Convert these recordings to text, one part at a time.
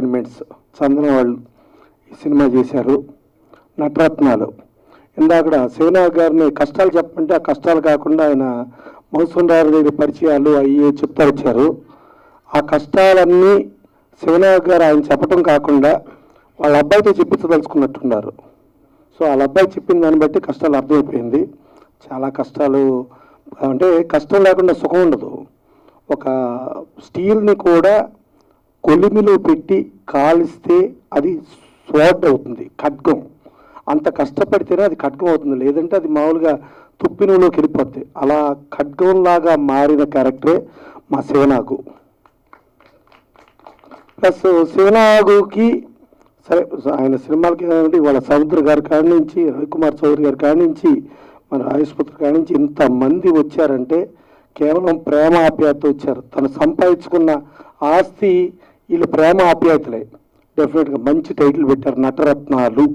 Entertainments చందన వాళ్ళు ఈ cinema చేశారు. నటరత్నాలు ఇందాక శివనాగ్ గారిని కష్టాలు చెప్పమంటే ఆ కష్టాలు కాకుండా ఆయన మౌసూన్ రావు దగ్గర పరిచయాలు అయ్యి చెప్తా వచ్చారు. ఆ కష్టాలన్నీ శివనాగ్ గారు ఆయన చెప్పడం కాకుండా వాళ్ళ అబ్బాయితో చెప్పించదలుచుకున్నట్టున్నారు. సో వాళ్ళ అబ్బాయి చెప్పిన దాన్ని బట్టి కష్టాలు అర్థమైపోయింది. చాలా కష్టాలు అంటే కష్టం లేకుండా సుఖం ఉండదు. ఒక స్టీల్ని కూడా కొలిమిలో పెట్టి కాలిస్తే అది స్వాడ్ అవుతుంది, ఖడ్గం. అంత కష్టపడితేనే అది ఖడ్గం అవుతుంది, లేదంటే అది మామూలుగా తుప్పినలోకి వెళ్ళిపోద్ది. అలా ఖడ్గంలాగా మారిన క్యారెక్టరే మా శివనాగు. ప్లస్ శివనాగుకి సరే ఆయన సినిమాలకి వాళ్ళ సముద్ర గారి కాడి నుంచి, రవికుమార్ చౌదరి గారి కాడి నుంచి, మన రాజేశ్వరి కాడి నుంచి ఇంతమంది వచ్చారంటే కేవలం ప్రేమ ఆప్యాయత వచ్చారు. తను సంపాదించుకున్న ఆస్తి వీళ్ళు ప్రేమ ఆప్యాయతలే. డెఫినెట్గా మంచి టైటిల్ పెట్టారు, నటరత్నాలు.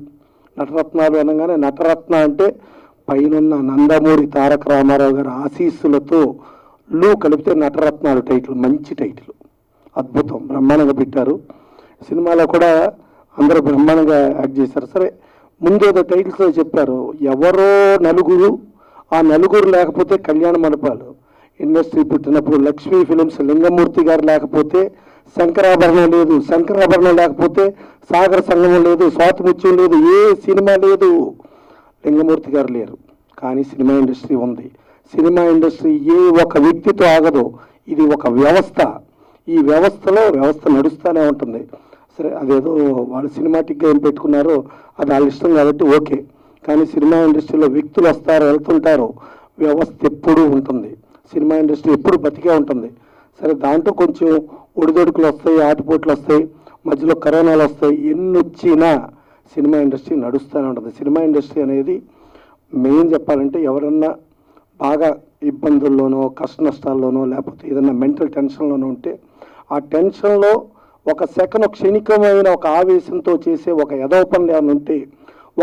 నటరత్నాలు అనగానే నటరత్న అంటే పైన నందమూరి తారక రామారావు గారి ఆశీస్సులతో కలిపితే నటరత్నాలు టైటిల్, మంచి టైటిల్, అద్భుతం, బ్రహ్మాండంగా పెట్టారు. సినిమాలో కూడా అందరూ బ్రహ్మాండంగా యాక్ట్ చేశారు. సరే ముందు ఏదో టైటిల్స్లో చెప్పారు, ఎవరో నలుగురు, ఆ నలుగురు లేకపోతే కళ్యాణ మండపాలు ఇండస్ట్రీ పుట్టినప్పుడు లక్ష్మీ ఫిలిమ్స్ లింగమూర్తి గారు లేకపోతే శంకరాభరణం లేదు, శంకరాభరణం లేకపోతే సాగర సంగమం లేదు, స్వాతిముత్యం లేదు, ఏ సినిమా లేదు, లింగమూర్తి గారు లేరు. కానీ సినిమా ఇండస్ట్రీ ఉంది. సినిమా ఇండస్ట్రీ ఏ ఒక వ్యక్తితో ఆగదు, ఇది ఒక వ్యవస్థ. ఈ వ్యవస్థలో వ్యవస్థ నడుస్తూనే ఉంటుంది. సరే అదేదో వాళ్ళు సినిమాటిక్గా ఏం పెట్టుకున్నారో అది వాళ్ళ ఇష్టం కాబట్టి ఓకే. కానీ సినిమా ఇండస్ట్రీలో వ్యక్తులు వస్తారు, వెళ్తుంటారు, వ్యవస్థ ఎప్పుడూ ఉంటుంది. సినిమా ఇండస్ట్రీ ఎప్పుడు బతికే ఉంటుంది. సరే దాంట్లో కొంచెం ఒడిదొడుకులు వస్తాయి, ఆటుపోట్లు వస్తాయి, మధ్యలో కరోనాలు వస్తాయి, ఎన్ని వచ్చినా సినిమా ఇండస్ట్రీ నడుస్తూనే ఉంటుంది. సినిమా ఇండస్ట్రీ అనేది మెయిన్ చెప్పాలంటే ఎవరన్నా బాగా ఇబ్బందుల్లోనో కష్ట నష్టాల్లోనో లేకపోతే ఏదన్నా మెంటల్ టెన్షన్లోనో ఉంటే ఆ టెన్షన్లో ఒక సెకండ్ క్షణికమైన ఒక ఆవేశంతో చేసే ఒక ఎదవ పనులు ఏమైనా ఉంటే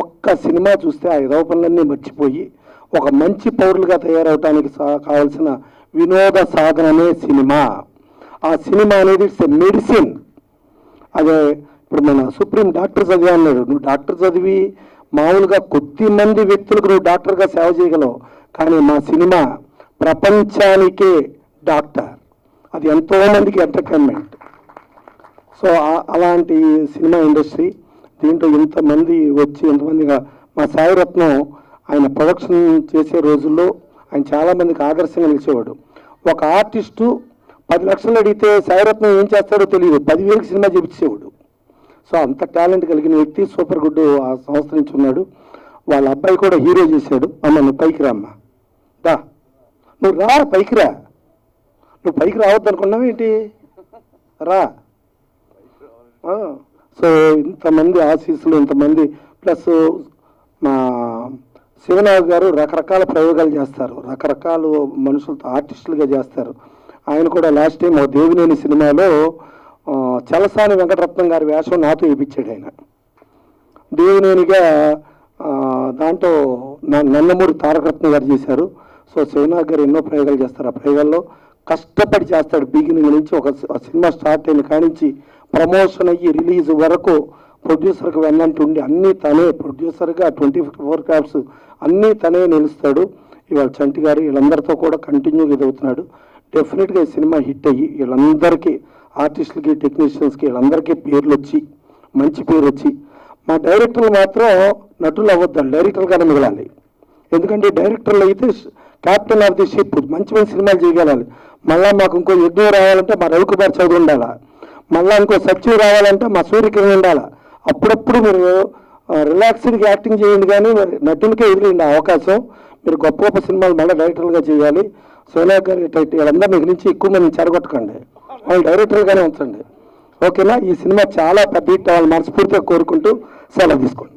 ఒక్క సినిమా చూస్తే ఆ ఎదవ పనులన్నీ మర్చిపోయి ఒక మంచి పౌరులుగా తయారవడానికి కావాల్సిన వినోద సాధనమే సినిమా. ఆ సినిమా అనేది ఇట్స్ ఎ మెడిసిన్. అదే ఇప్పుడు మన సుప్రీం డాక్టర్ చదివా అన్నాడు, నువ్వు డాక్టర్ చదివి మామూలుగా కొద్ది మంది వ్యక్తులకు నువ్వు డాక్టర్గా సేవ చేయగలవు, కానీ మా సినిమా ప్రపంచానికే డాక్టర్, అది ఎంతోమందికి ఎంటర్టైన్మెంట్. సో అలాంటి సినిమా ఇండస్ట్రీ, దీంట్లో ఇంతమంది వచ్చి ఎంతమందిగా మా సాయిరత్నం ఆయన ప్రొడక్షన్ చేసే రోజుల్లో ఆయన చాలామందికి ఆదర్శంగా నిలిచేవాడు. ఒక ఆర్టిస్టు 10 లక్షలు అడిగితే సాయిరత్నం ఏం చేస్తాడో తెలియదు, 10,000కి సినిమా చేపించేవాడు. సో అంత టాలెంట్ కలిగిన వ్యక్తి, సూపర్ గుడ్ ఆ సంస్థ నుంచి ఉన్నాడు. వాళ్ళ అబ్బాయి కూడా హీరో చేశాడు. అమ్మ నువ్వు పైకి రా, అమ్మ దా, నువ్వు రా పైకి రా, నువ్వు పైకి రావద్దు అనుకున్నావు ఏంటి, రా. సో ఇంతమంది ఆశీస్సులు, ఇంతమంది ప్లస్ మా శివనాగ్ గారు రకరకాల ప్రయోగాలు చేస్తారు, రకరకాల మనుషులతో ఆర్టిస్టులుగా చేస్తారు. ఆయన కూడా లాస్ట్ టైం దేవినేని సినిమాలో చలసాని వెంకటరత్నం గారి వేషం నాతో వేయించాడు ఆయన దేవినేనిగా. దాంట్లో నందమూరి తారకరత్నం గారు చేశారు. సో శివనాగ్ గారు ఎన్నో ప్రయోగాలు చేస్తారు. ఆ ప్రయోగాల్లో కష్టపడి చేస్తాడు. బిగినింగ్ నుంచి ఒక సినిమా స్టార్ట్ అయిన కానించి ప్రమోషన్ అయ్యి రిలీజ్ వరకు ప్రొడ్యూసర్కి వెళ్ళంటుండి అన్నీ తనే, ప్రొడ్యూసర్గా 24 క్రాఫ్ట్స్ అన్నీ తనే నిలుస్తాడు. ఇవాళ చంటి గారు వీళ్ళందరితో కూడా కంటిన్యూగా ఎదుగుతున్నాడు. డెఫినెట్గా ఈ సినిమా హిట్ అయ్యి వీళ్ళందరికీ ఆర్టిస్టులకి టెక్నీషియన్స్కి వీళ్ళందరికీ పేర్లు వచ్చి మంచి పేరు వచ్చి, మా డైరెక్టర్లు మాత్రం నటులు అవ్వద్దు, డైరెక్టర్గానే మిగలాలి. ఎందుకంటే డైరెక్టర్లు అయితే క్యాప్టెన్ ఆఫ్ ది షిప్, మంచి మంచి సినిమాలు చేయగలాలి. మళ్ళీ మాకు ఇంకో యజ్ఞం రావాలంటే మా రవికుమార్ చౌదరి ఉండాలా, మళ్ళీ ఇంకో సచివ్ రావాలంటే మా సూర్యకిరణ్ ఉండాలా. అప్పుడప్పుడు మీరు రిలాక్స్డ్గా యాక్టింగ్ చేయండి, కానీ నటులకే ఎదిరిండి అవకాశం. మీరు గొప్ప గొప్ప సినిమాలు మళ్ళీ డైరెక్టర్లుగా చేయాలి. సోనియా గారి వీళ్ళందరూ మీకు నుంచి ఎక్కువ మంది చెరగొట్టకండి, వాళ్ళు డైరెక్టర్గానే ఉంచండి, ఓకేనా. ఈ సినిమా చాలా పెద్ద హిట్ అవ్వాలి మనస్ఫూర్తిగా కోరుకుంటూ సెలవు తీసుకోండి.